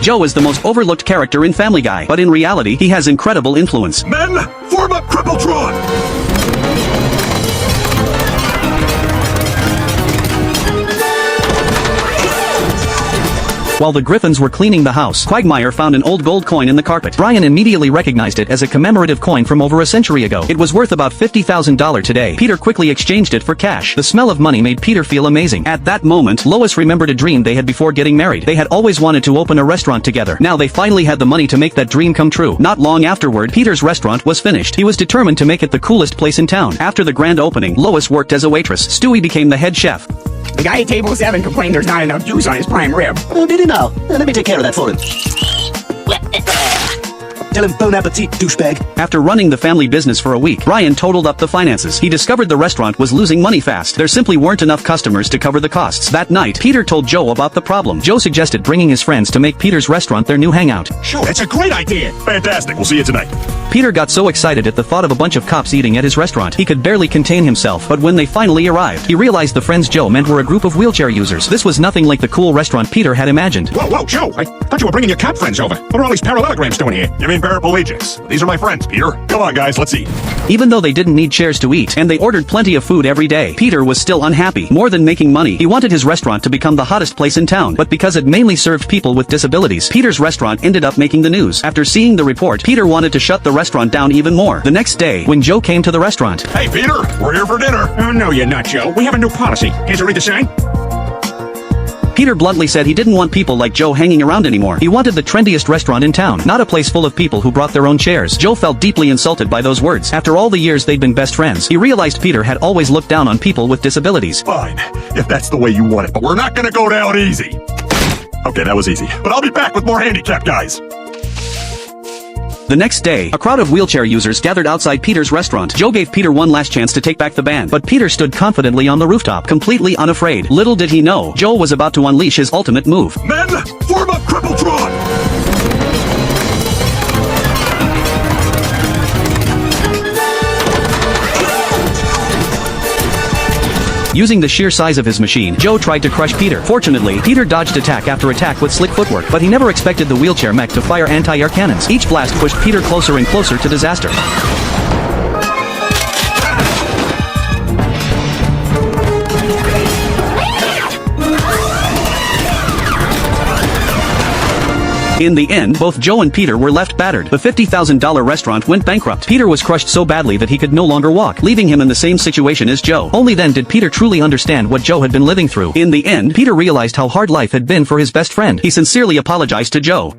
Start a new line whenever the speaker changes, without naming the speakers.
Joe is the most overlooked character in Family Guy, but in reality he has incredible influence.
Men, form up Crippletron!
While the Griffins were cleaning the house, Quagmire found an old gold coin in the carpet. Brian immediately recognized it as a commemorative coin from over a century ago. It was worth about $50,000 today. Peter quickly exchanged it for cash. The smell of money made Peter feel amazing. At that moment, Lois remembered a dream they had before getting married. They had always wanted to open a restaurant together. Now they finally had the money to make that dream come true. Not long afterward, Peter's restaurant was finished. He was determined to make it the coolest place in town. After the grand opening, Lois worked as a waitress. Stewie became the head chef.
The guy at table 7 complained there's not enough juice on his prime rib.
Oh, did he now? Let me take care of that for him. Tell him bon appetit, douchebag.
After running the family business for a week, Brian totaled up the finances. He discovered the restaurant was losing money fast. There simply weren't enough customers to cover the costs. That night, Peter told Joe about the problem. Joe suggested bringing his friends to make Peter's restaurant their new hangout.
Sure, that's a great idea. Fantastic, we'll see you tonight.
Peter got so excited at the thought of a bunch of cops eating at his restaurant. He could barely contain himself, but when they finally arrived, he realized the friends Joe meant were a group of wheelchair users. This was nothing like the cool restaurant Peter had imagined.
Whoa, Joe, I thought you were bringing your cop friends over. What are all these parallelograms doing here? You mean paraplegics? These are my friends, Peter. Come on, guys, let's eat.
Even though they didn't need chairs to eat, and they ordered plenty of food every day, Peter was still unhappy. More than making money, he wanted his restaurant to become the hottest place in town. But because it mainly served people with disabilities, Peter's restaurant ended up making the news. After seeing the report, Peter wanted to shut the restaurant down even more. The next day, when Joe came to the restaurant,
Hey, Peter, we're here for dinner.
Oh, no, you're not, Joe. We have a new policy. Can't you read the sign?
Peter bluntly said he didn't want people like Joe hanging around anymore. He wanted the trendiest restaurant in town, not a place full of people who brought their own chairs. Joe felt deeply insulted by those words. After all the years they'd been best friends, he realized Peter had always looked down on people with disabilities.
Fine, if that's the way you want it, but we're not gonna go down easy. Okay, that was easy, but I'll be back with more handicapped guys.
The next day, a crowd of wheelchair users gathered outside Peter's restaurant. Joe gave Peter one last chance to take back the ban, but Peter stood confidently on the rooftop, completely unafraid. Little did he know, Joe was about to unleash his ultimate move.
Men, form up Crippletron!
Using the sheer size of his machine, Joe tried to crush Peter. Fortunately, Peter dodged attack after attack with slick footwork, but he never expected the wheelchair mech to fire anti-air cannons. Each blast pushed Peter closer and closer to disaster. In the end, both Joe and Peter were left battered. The $50,000 restaurant went bankrupt. Peter was crushed so badly that he could no longer walk, leaving him in the same situation as Joe. Only then did Peter truly understand what Joe had been living through. In the end, Peter realized how hard life had been for his best friend. He sincerely apologized to Joe.